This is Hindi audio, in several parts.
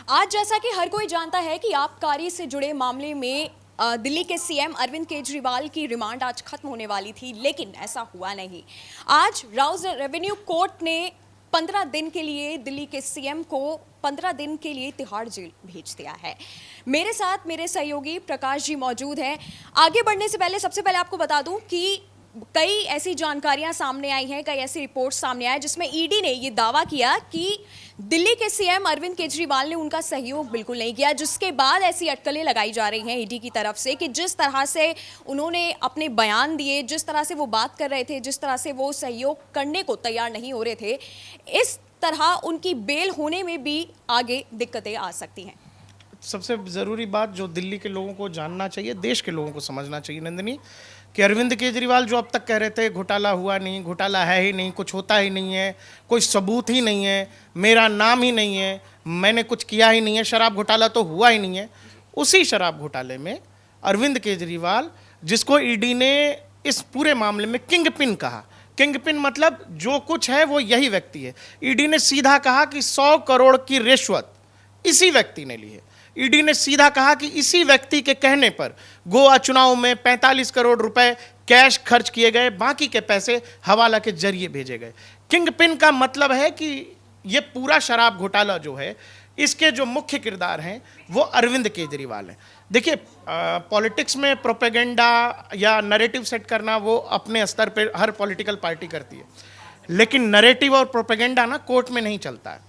आज जैसा कि हर कोई जानता है कि आबकारी से जुड़े मामले में दिल्ली के सीएम अरविंद केजरीवाल की रिमांड आज खत्म होने वाली थी, लेकिन ऐसा हुआ नहीं। आज राउज रेवेन्यू कोर्ट ने 15 दिन के लिए दिल्ली के सीएम को 15 दिन के लिए तिहाड़ जेल भेज दिया है। मेरे साथ मेरे सहयोगी प्रकाश जी मौजूद हैं। आगे बढ़ने से पहले सबसे पहले आपको बता दूं कि कई ऐसी जानकारियां सामने आई हैं, कई ऐसी रिपोर्ट्स सामने आए जिसमें ईडी ने ये दावा किया कि दिल्ली के सीएम अरविंद केजरीवाल ने उनका सहयोग बिल्कुल नहीं किया, जिसके बाद ऐसी अटकलें लगाई जा रही हैं ईडी की तरफ से कि जिस तरह से उन्होंने अपने बयान दिए, जिस तरह से वो बात कर रहे थे, जिस तरह से वो सहयोग करने को तैयार नहीं हो रहे थे, इस तरह उनकी बेल होने में भी आगे दिक्कतें आ सकती हैं। सबसे ज़रूरी बात जो दिल्ली के लोगों को जानना चाहिए, देश के लोगों को समझना चाहिए नंदिनी, कि अरविंद केजरीवाल जो अब तक कह रहे थे घोटाला हुआ नहीं, घोटाला है ही नहीं, कुछ होता ही नहीं है, कोई सबूत ही नहीं है, मेरा नाम ही नहीं है, मैंने कुछ किया ही नहीं है, शराब घोटाला तो हुआ ही नहीं है। उसी शराब घोटाले में अरविंद केजरीवाल, जिसको ईडी ने इस पूरे मामले में किंग पिन कहा, किंग पिन मतलब जो कुछ है वो यही व्यक्ति है। ईडी ने सीधा कहा कि 100 करोड़ की रिश्वत इसी व्यक्ति ने ली है। ईडी ने सीधा कहा कि इसी व्यक्ति के कहने पर गोवा चुनाव में 45 करोड़ रुपए कैश खर्च किए गए, बाकी के पैसे हवाला के जरिए भेजे गए। किंग पिन का मतलब है कि ये पूरा शराब घोटाला जो है, इसके जो मुख्य किरदार हैं वो अरविंद केजरीवाल हैं। देखिए, पॉलिटिक्स में प्रोपेगेंडा या नैरेटिव सेट करना वो अपने स्तर पर हर पॉलिटिकल पार्टी करती है, लेकिन नैरेटिव और प्रोपेगेंडा ना कोर्ट में नहीं चलता है।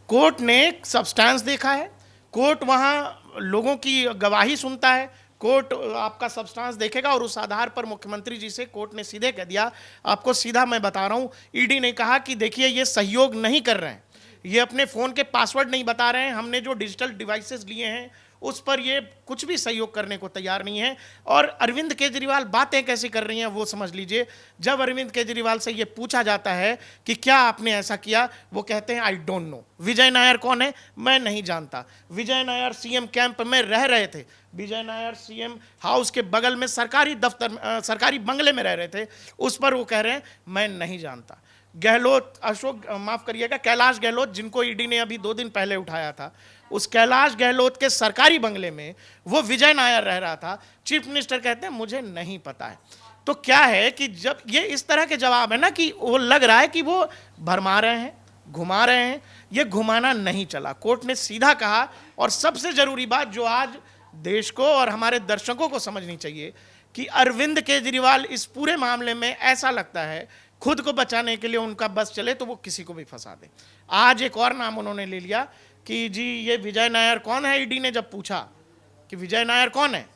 कोर्ट ने सब्सटेंस देखा है, कोर्ट वहाँ लोगों की गवाही सुनता है, कोर्ट आपका सब्सटेंस देखेगा और उस आधार पर मुख्यमंत्री जी से कोर्ट ने सीधे कह दिया, आपको सीधा मैं बता रहा हूँ, ईडी ने कहा कि देखिए ये सहयोग नहीं कर रहे हैं, ये अपने फ़ोन के पासवर्ड नहीं बता रहे हैं, हमने जो डिजिटल डिवाइसेस लिए हैं उस पर ये कुछ भी सहयोग करने को तैयार नहीं है। और अरविंद केजरीवाल बातें कैसी कर रही हैं वो समझ लीजिए। जब अरविंद केजरीवाल से ये पूछा जाता है कि क्या आपने ऐसा किया, वो कहते हैं आई डोंट नो। विजय नायर कौन है, मैं नहीं जानता। विजय नायर सीएम कैंप में रह रहे थे, विजय नायर सीएम हाउस के बगल में सरकारी दफ्तर, सरकारी बंगले में रह रहे थे, उस पर वो कह रहे हैं मैं नहीं जानता। गहलोत, अशोक माफ करिएगा, कैलाश गहलोत, जिनको ईडी ने अभी 2 दिन पहले उठाया था, उस कैलाश गहलोत के सरकारी बंगले में वो विजय नायर रह रहा था। चीफ मिनिस्टर कहते हैं मुझे नहीं पता है। तो क्या है कि जब ये इस तरह के जवाब है ना कि वो लग रहा है कि वो भरमा रहे हैं, घुमा रहे हैं, ये घुमाना नहीं चला। कोर्ट ने सीधा कहा। और सबसे जरूरी बात जो आज देश को और हमारे दर्शकों को समझनी चाहिए कि अरविंद केजरीवाल इस पूरे मामले में ऐसा लगता है खुद को बचाने के लिए उनका बस चले तो वो किसी को भी फंसा दे। आज एक और नाम उन्होंने ले लिया कि जी ये विजय नायर कौन है। ईडी ने जब पूछा कि विजय नायर कौन है,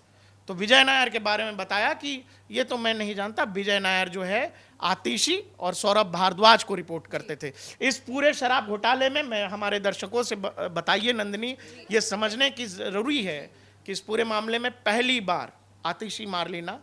तो विजय नायर के बारे में बताया कि ये तो मैं नहीं जानता। विजय नायर जो है आतिशी और सौरभ भारद्वाज को रिपोर्ट करते थे इस पूरे शराब घोटाले में। मैं हमारे दर्शकों से बताइए नंदिनी, ये समझने की जरूरी है कि इस पूरे मामले में पहली बार आतिशी मारलीना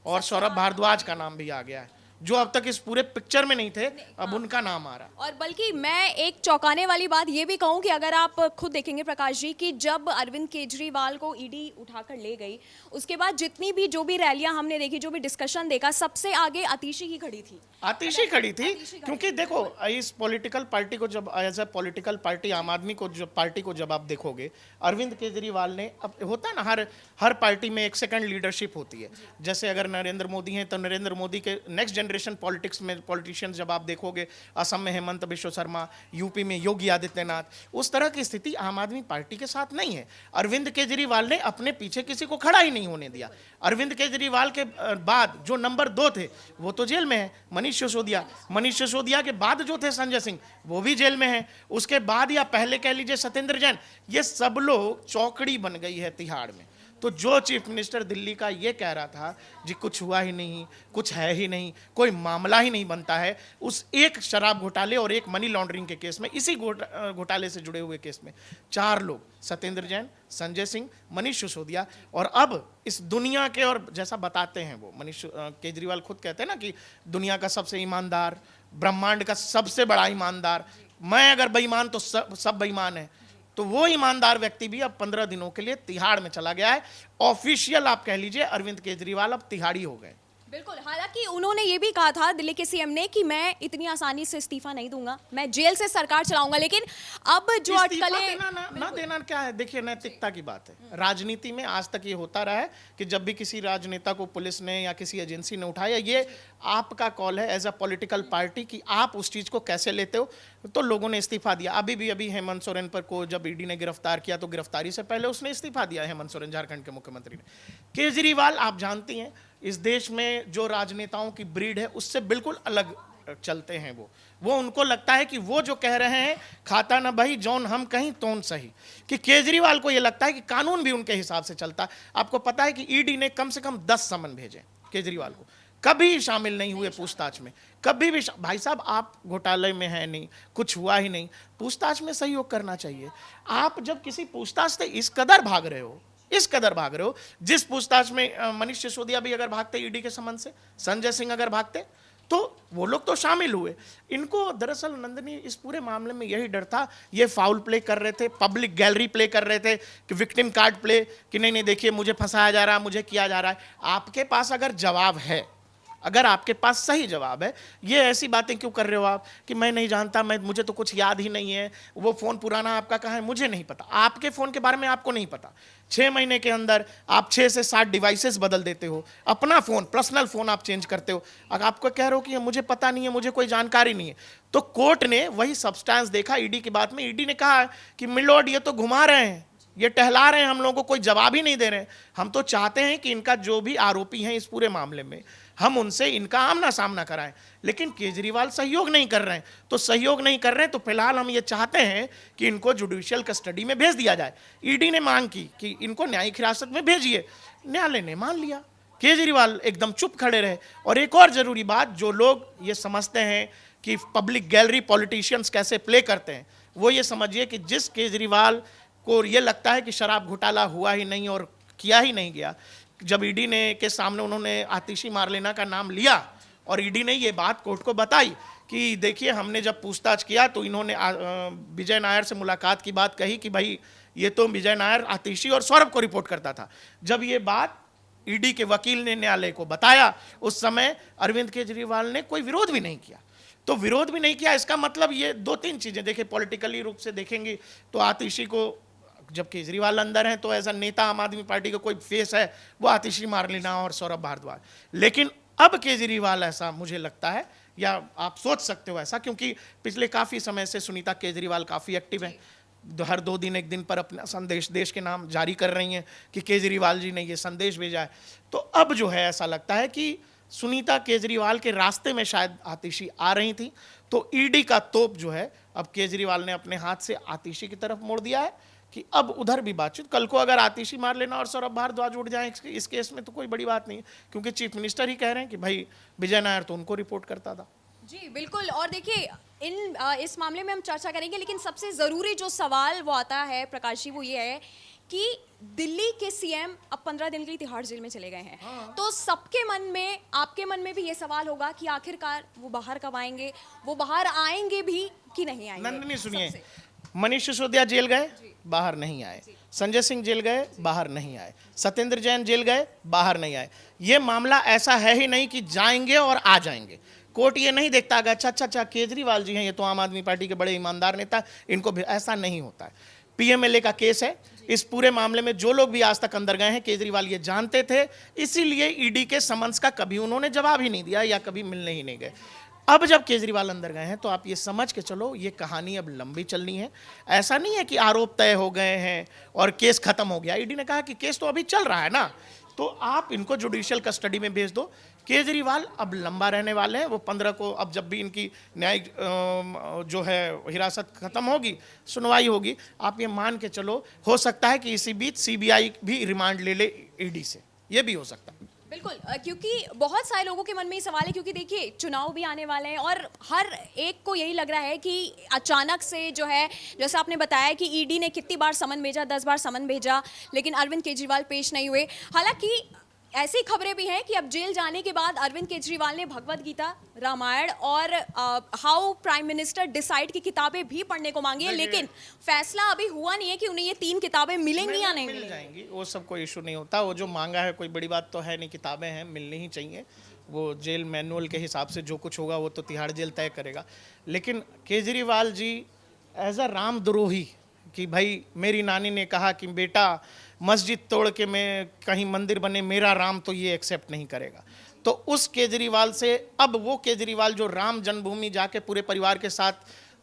और सौरभ भारद्वाज का नाम भी आ गया है, जो अब तक इस पूरे पिक्चर में नहीं थे, अब उनका नाम आ रहा। और बल्कि मैं एक चौंकाने वाली बात ये भी कहूं कि अगर आप खुद देखेंगे प्रकाश जी कि जब अरविंद केजरीवाल को ईडी उठाकर ले गई, उसके बाद जितनी भी जो भी रैलियां हमने देखी, जो भी डिस्कशन देखा, सबसे आगे आतिशी ही खड़ी थी। आतिशी खड़ी थी क्योंकि देखो इस पॉलिटिकल पार्टी को जब एज ए पॉलिटिकल पार्टी आम आदमी को जब पार्टी को जब आप देखोगे, अरविंद केजरीवाल ने, अब होता है ना हर पार्टी में एक सेकंड लीडरशिप होती है। जैसे अगर नरेंद्र मोदी हैं तो नरेंद्र मोदी के नेक्स्ट जनरेशन पॉलिटिक्स में पॉलिटिशियंस जब आप देखोगे, असम में हेमंत बिश्व शर्मा, यूपी में योगी आदित्यनाथ, उस तरह की स्थिति आम आदमी पार्टी के साथ नहीं है। अरविंद केजरीवाल ने अपने पीछे किसी को खड़ा ही नहीं होने दिया। अरविंद केजरीवाल के बाद जो नंबर 2 थे वो तो जेल में है, मनीष सिसोदिया के बाद जो थे संजय सिंह, वो भी जेल में है। उसके बाद या पहले कह लीजिए सत्येंद्र जैन, ये सब लोग चौकड़ी बन गई है तिहाड़ में। तो जो चीफ मिनिस्टर दिल्ली का ये कह रहा था जी कुछ हुआ ही नहीं, कुछ है ही नहीं, कोई मामला ही नहीं बनता है, उस एक शराब घोटाले और एक मनी लॉन्ड्रिंग के केस में, इसी घोटाले से जुड़े हुए केस में 4 लोग, सत्येंद्र जैन, संजय सिंह, मनीष सिसोदिया, और अब इस दुनिया के, और जैसा बताते हैं वो मनीष केजरीवाल खुद कहते हैं ना कि दुनिया का सबसे ईमानदार, ब्रह्मांड का सबसे बड़ा ईमानदार, मैं अगर बेईमान तो सब बेईमान है। तो वो ईमानदार व्यक्ति भी अब 15 दिनों के लिए तिहाड़ में चला गया है। ऑफिशियल आप कह लीजिए अरविंद केजरीवाल अब तिहाड़ी हो गए। बिल्कुल, हालांकि उन्होंने ये भी कहा था दिल्ली के सीएम ने कि मैं इतनी आसानी से इस्तीफा नहीं दूंगा, मैं जेल से सरकार चलाऊंगा। लेकिन अब जो इस्तीफा अटकलें देना ना देना क्या है, देखिए नैतिकता की बात है। राजनीति में आज तक ये होता रहा है कि जब भी किसी राजनेता को पुलिस ने या किसी एजेंसी ने उठाया, ये आपका कॉल है एज अ पॉलिटिकल पार्टी कि आप उस चीज को कैसे लेते हो। तो लोगों ने इस्तीफा दिया। अभी हेमंत सोरेन पर को जब ईडी ने गिरफ्तार किया तो गिरफ्तारी से पहले उसने इस्तीफा दिया, हेमंत सोरेन झारखंड के मुख्यमंत्री ने। केजरीवाल आप जानती हैं इस देश में जो राजनेताओं की ब्रीड है उससे बिल्कुल अलग चलते हैं। वो उनको लगता है कि वो जो कह रहे हैं खाता ना भाई जौन हम कहीं तोन सही, कि केजरीवाल को ये लगता है कि कानून भी उनके हिसाब से चलता है। आपको पता है कि ईडी ने कम से कम 10 समन भेजे केजरीवाल को, कभी शामिल नहीं हुए पूछताछ में, कभी भी। भाई साहब आप घोटाले में है नहीं, कुछ हुआ ही नहीं, पूछताछ में सहयोग करना चाहिए। आप जब किसी पूछताछ से इस कदर भाग रहे हो, जिस पूछताछ में मनीष सिसोदिया भी अगर भागते ईडी के समन से, संजय सिंह अगर भागते, तो वो लोग तो शामिल हुए। इनको दरअसल नंदनी इस पूरे मामले में यही डर था, ये फाउल प्ले कर रहे थे, पब्लिक गैलरी प्ले कर रहे थे, कि विक्टिम कार्ड प्ले, कि नहीं देखिए मुझे फंसाया जा रहा है, मुझे किया जा रहा है। आपके पास अगर जवाब है, अगर आपके पास सही जवाब है, ये ऐसी बातें क्यों कर रहे हो आप कि मैं नहीं जानता, मुझे तो कुछ याद ही नहीं है, वो फ़ोन पुराना आपका कहाँ है मुझे नहीं पता। आपके फ़ोन के बारे में आपको नहीं पता। 6 महीने के अंदर आप 6 से 7 डिवाइसेस बदल देते हो, अपना फ़ोन, पर्सनल फ़ोन आप चेंज करते हो। अगर आपको कह रहे हो कि मुझे पता नहीं है, मुझे कोई जानकारी नहीं है, तो कोर्ट ने वही सब्सटेंस देखा ईडी की बात में। ईडी ने कहा कि मिलोड ये तो घुमा रहे हैं, ये टहला रहे हैं, हम लोगों को कोई जवाब ही नहीं दे रहे हैं। हम तो चाहते हैं कि इनका जो भी आरोपी हैं इस पूरे मामले में, हम उनसे इनका आमना सामना कराएं। लेकिन केजरीवाल सहयोग नहीं कर रहे हैं। तो सहयोग नहीं कर रहे हैं तो फिलहाल हम ये चाहते हैं कि इनको जुडिशियल कस्टडी में भेज दिया जाए। ईडी ने मांग की कि इनको न्यायिक हिरासत में भेजिए, न्यायालय ने मान लिया। केजरीवाल एकदम चुप खड़े रहे। और एक और जरूरी बात, जो लोग ये समझते हैं कि पब्लिक गैलरी पॉलिटिशियंस कैसे प्ले करते हैं, वो ये समझिए कि जिस केजरीवाल को ये लगता है कि शराब घोटाला हुआ ही नहीं और किया ही नहीं गया, जब ईडी ने के सामने उन्होंने आतिशी मारलेना का नाम लिया और ईडी ने ये बात कोर्ट को बताई कि देखिए हमने जब पूछताछ किया तो इन्होंने विजय नायर से मुलाकात की बात कही कि भाई ये तो विजय नायर आतिशी और सौरभ को रिपोर्ट करता था। जब ये बात ईडी के वकील ने न्यायालय को बताया, उस समय अरविंद केजरीवाल ने कोई विरोध भी नहीं किया। तो विरोध भी नहीं किया, इसका मतलब ये 2-3 चीजें देखिए, पॉलिटिकली रूप से देखेंगे तो आतिशी को, जब केजरीवाल अंदर हैं तो एज अ नेता आम आदमी पार्टी का कोई फेस है, वो आतिशी मारलेना और सौरभ भारद्वाज। लेकिन अब केजरीवाल, ऐसा मुझे लगता है, या आप सोच सकते हो ऐसा, क्योंकि पिछले काफ़ी समय से सुनीता केजरीवाल काफ़ी एक्टिव हैं, हर 2 दिन 1 दिन पर अपना संदेश देश के नाम जारी कर रही हैं कि केजरीवाल जी ने ये संदेश भेजा है। तो अब जो है ऐसा लगता है कि सुनीता केजरीवाल के रास्ते में शायद आतिशी आ रही थी, तो ईडी का तोप जो है अब केजरीवाल ने अपने हाथ से आतिशी की तरफ मोड़ दिया है कि अब उधर भी बातचीत। कल को अगर आतिशी मार लेना और सौरभ भारद्वाज उठ जाए इस केस में तो कोई बड़ी बात नहीं है, क्योंकि चीफ मिनिस्टर ही कह रहे हैं कि भाई विजय नायर तो उनको रिपोर्ट करता था। जी बिल्कुल। और देखिए इस मामले में हम चर्चा करेंगे, लेकिन सबसे ज़रूरी जो सवाल वो आता है प्रकाश जी, वो ये है कि दिल्ली के सीएम अब 15 दिन के लिए तिहाड़ जेल में चले गए हैं। तो सबके मन में, आपके मन में भी ये सवाल होगा कि आखिरकार वो बाहर कब आएंगे, वो बाहर आएंगे भी कि नहीं आएंगे। नंदनी सुनिए, मनीष सिसोदिया जेल गए, बाहर नहीं आए, संजय सिंह जेल गए, बाहर नहीं आए, सत्येंद्र जैन जेल गए, बाहर नहीं आए। ये मामला ऐसा है ही नहीं कि जाएंगे और आ जाएंगे। कोर्ट ये नहीं देखता कि अच्छा केजरीवाल जी हैं, ये तो आम आदमी पार्टी के बड़े ईमानदार नेता, इनको भी, ऐसा नहीं होता है। पीएमएलए का केस है। इस पूरे मामले में जो लोग भी आज तक अंदर गए हैं, केजरीवाल ये जानते थे, इसीलिए ईडी के समन्स का कभी उन्होंने जवाब ही नहीं दिया या कभी मिलने ही नहीं गए। अब जब केजरीवाल अंदर गए हैं तो आप ये समझ के चलो ये कहानी अब लंबी चलनी है। ऐसा नहीं है कि आरोप तय हो गए हैं और केस खत्म हो गया। ईडी ने कहा कि केस तो अभी चल रहा है ना, तो आप इनको जुडिशियल कस्टडी में भेज दो। केजरीवाल अब लंबा रहने वाले हैं। वो 15 को, अब जब भी इनकी न्यायिक जो है हिरासत खत्म होगी, सुनवाई होगी, आप ये मान के चलो हो सकता है कि इसी बीच सीबीआई भी रिमांड ले ले ईडी से, ये भी हो सकता है। बिल्कुल, क्योंकि बहुत सारे लोगों के मन में ये सवाल है, क्योंकि देखिए चुनाव भी आने वाले हैं और हर एक को यही लग रहा है कि अचानक से जो है, जैसा आपने बताया कि ईडी ने कितनी बार समन भेजा, 10 बार समन भेजा, लेकिन अरविंद केजरीवाल पेश नहीं हुए। हालांकि ऐसी खबरें भी हैं कि अब जेल जाने के बाद अरविंद केजरीवाल ने भगवत गीता, रामायण और हाउ प्राइम मिनिस्टर डिसाइड की किताबें भी पढ़ने को मांगी है, लेकिन फैसला अभी हुआ नहीं है कि उन्हें ये 3 किताबें मिलेंगी या नहीं मिल जाएंगी। वो सब कोई इशू नहीं होता। वो जो मांगा है कोई बड़ी बात तो है नहीं, किताबें हैं, मिलनी ही चाहिए। वो जेल मैनुअल के हिसाब से जो कुछ होगा वो तो तिहाड़ जेल तय करेगा। लेकिन केजरीवाल जी एज अ रामद्रोही, कि भाई मेरी नानी ने कहा कि बेटा मस्जिद तोड़ के मैं कहीं मंदिर बने, मेरा राम तो ये एक्सेप्ट नहीं करेगा। तो उस केजरीवाल से अब वो केजरीवाल जो राम जन्मभूमि जाके पूरे परिवार के साथ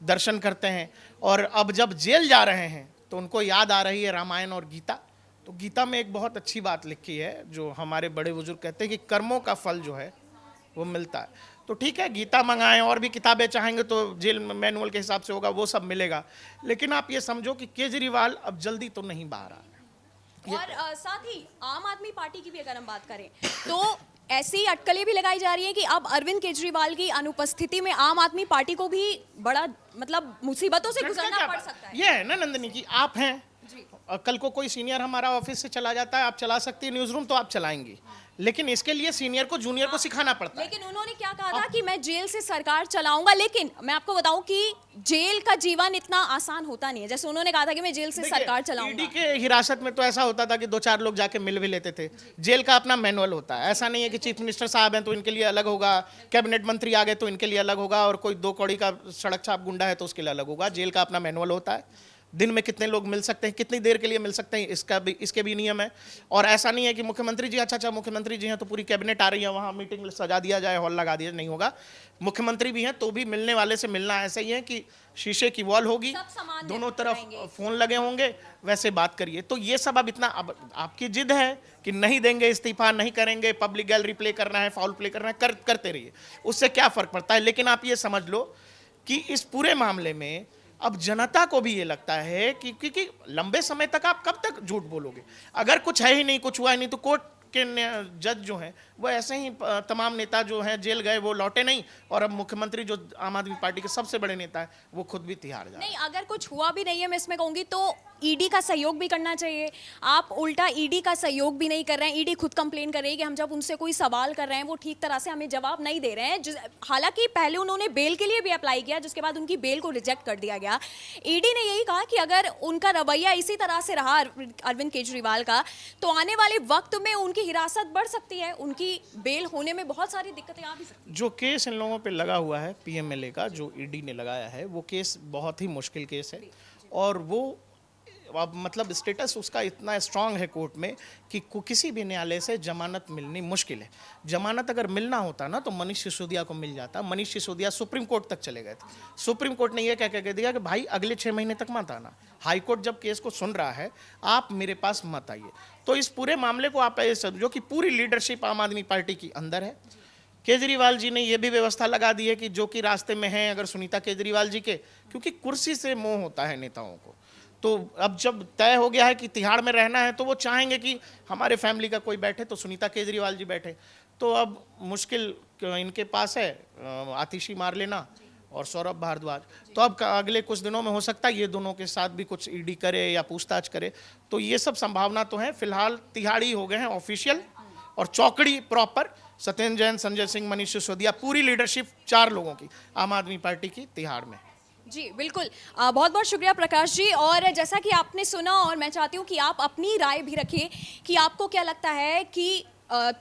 दर्शन करते हैं और अब जब जेल जा रहे हैं तो उनको याद आ रही है रामायण और गीता। तो गीता में एक बहुत अच्छी बात लिखी है जो हमारे बड़े बुजुर्ग कहते हैं कि कर्मों का फल जो है वो मिलता है। तो ठीक है, गीता मंगाएं, और भी किताबें चाहेंगे तो जेल मैनुअल के हिसाब से होगा, वो सब मिलेगा। लेकिन आप ये समझो कि केजरीवाल अब जल्दी तो नहीं बाहर आ रहा है। और साथ ही आम आदमी पार्टी की भी अगर हम बात करें तो ऐसी अटकलें भी लगाई जा रही है कि अब अरविंद केजरीवाल की अनुपस्थिति में आम आदमी पार्टी को भी बड़ा मतलब मुसीबतों से गुजरना पड़ सकता है। ये है ना नंदिनी कि आप हैं, कल को कोई सीनियर हमारा ऑफिस से चला जाता है, आप चला सकती है न्यूज रूम तो आप चलाएंगी, लेकिन इसके लिए सीनियर को जूनियर को सिखाना पड़ता है। लेकिन उन्होंने क्या कहा था कि मैं जेल से सरकार चलाऊंगा, लेकिन मैं आपको बताऊं कि जेल का जीवन इतना आसान होता नहीं है। जैसे उन्होंने कहा था कि मैं जेल से सरकार चलाऊंगा। ईडी के हिरासत में तो ऐसा होता था कि 2-4 लोग जाके मिल भी लेते थे। जेल का अपना मैनुअल होता है, ऐसा नहीं है कि चीफ मिनिस्टर साहब हैं तो इनके लिए अलग होगा, कैबिनेट मंत्री आ गए तो इनके लिए अलग होगा, और कोई 2 कौड़ी का सड़क छाप गुंडा है तो उसके लिए अलग होगा। जेल का अपना मैनुअल होता है, दिन में कितने लोग मिल सकते हैं, कितनी देर के लिए मिल सकते हैं, इसके भी नियम है। और ऐसा नहीं है कि मुख्यमंत्री जी अच्छा मुख्यमंत्री जी हैं तो पूरी कैबिनेट आ रही है, वहाँ मीटिंग सजा दिया जाए, हॉल लगा दिया, नहीं होगा। मुख्यमंत्री भी हैं तो भी मिलने वाले से मिलना ऐसा ही है कि शीशे की वॉल होगी, दोनों तरफ फोन लगे होंगे, वैसे बात करिए। तो ये सब अब इतना, अब आपकी जिद है कि नहीं देंगे इस्तीफा, नहीं करेंगे, पब्लिक गैलरी प्ले करना है, फाउल प्ले करना है, करते रहिए, उससे क्या फर्क पड़ता है। लेकिन आप ये समझ लो कि इस पूरे मामले में अब जनता को भी ये लगता है कि क्योंकि लंबे समय तक आप कब तक झूठ बोलोगे, अगर कुछ है ही नहीं, कुछ हुआ ही नहीं, तो कोर्ट के जज जो हैं वो ऐसे ही तमाम नेता जो हैं जेल गए वो लौटे नहीं, और अब मुख्यमंत्री जो आम आदमी पार्टी के सबसे बड़े नेता है वो खुद भी तिहाड़ जा रहे हैं। नहीं, अगर कुछ हुआ भी नहीं है, मैं इसमें कहूंगी तो ईडी का सहयोग भी करना चाहिए। आप उल्टा ईडी का सहयोग भी नहीं कर रहे हैं। ईडी खुद कंप्लेन कर रही है कि हम जब उनसे कोई सवाल कर रहे हैं वो ठीक तरह से हमें जवाब नहीं दे रहे हैं। हालांकि पहले उन्होंने बेल के लिए भी अप्लाई किया, जिसके बाद उनकी बेल को रिजेक्ट कर दिया गया। ईडी ने यही कहा कि अगर उनका रवैया इसी तरह से रहा अरविंद केजरीवाल का, तो आने वाले वक्त में उनकी हिरासत बढ़ सकती है, उनकी बेल होने में बहुत सारी दिक्कतें आ भी सकती हैं। जो केस इन लोगों पे लगा हुआ है पीएमएलए का, जो ईडी ने लगाया है, वो केस बहुत ही मुश्किल केस है, और वो अब मतलब स्टेटस उसका इतना स्ट्रांग है कोर्ट में कि किसी भी न्यायालय से जमानत मिलनी मुश्किल है। जमानत अगर मिलना होता ना तो मनीष सिसोदिया को मिल जाता। मनीष सिसोदिया सुप्रीम कोर्ट तक चले गए थे। सुप्रीम कोर्ट ने यह कह दिया कि भाई अगले 6 महीने तक मत आना, हाई कोर्ट जब केस को सुन रहा है आप मेरे पास मत आइए। तो इस पूरे मामले को आप ये समझो कि पूरी लीडरशिप आम आदमी पार्टी की अंदर है। केजरीवाल जी ने यह भी व्यवस्था लगा दी है कि जो कि रास्ते में हैं अगर सुनीता केजरीवाल जी के, क्योंकि कुर्सी से मोह होता है नेताओं को, तो अब जब तय हो गया है कि तिहाड़ में रहना है तो वो चाहेंगे कि हमारे फैमिली का कोई बैठे तो सुनीता केजरीवाल जी बैठे। तो अब मुश्किल इनके पास है आतिशी मार लेना और सौरभ भारद्वाज। तो अब अगले कुछ दिनों में हो सकता है ये दोनों के साथ भी कुछ ईडी करे या पूछताछ करे, तो ये सब संभावना तो है। फिलहाल तिहाड़ी हो गए हैं ऑफिशियल, और चौकड़ी प्रॉपर सत्येंद्र जैन, संजय सिंह, मनीष सिसोदिया, पूरी लीडरशिप 4 लोगों की आम आदमी पार्टी की तिहाड़ में। जी बिल्कुल, बहुत बहुत शुक्रिया प्रकाश जी। और जैसा कि आपने सुना, और मैं चाहती हूँ कि आप अपनी राय भी रखें कि आपको क्या लगता है कि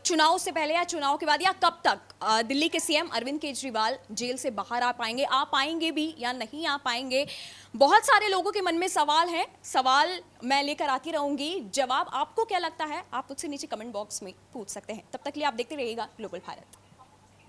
चुनाव से पहले या चुनाव के बाद या कब तक दिल्ली के सीएम अरविंद केजरीवाल जेल से बाहर आ पाएंगे भी या नहीं आ पाएंगे। बहुत सारे लोगों के मन में सवाल हैं, सवाल मैं लेकर आती रहूंगी। जवाब आपको क्या लगता है आप मुझसे नीचे कमेंट बॉक्स में पूछ सकते हैं। तब तक के लिए आप देखते रहिएगा ग्लोबल भारत।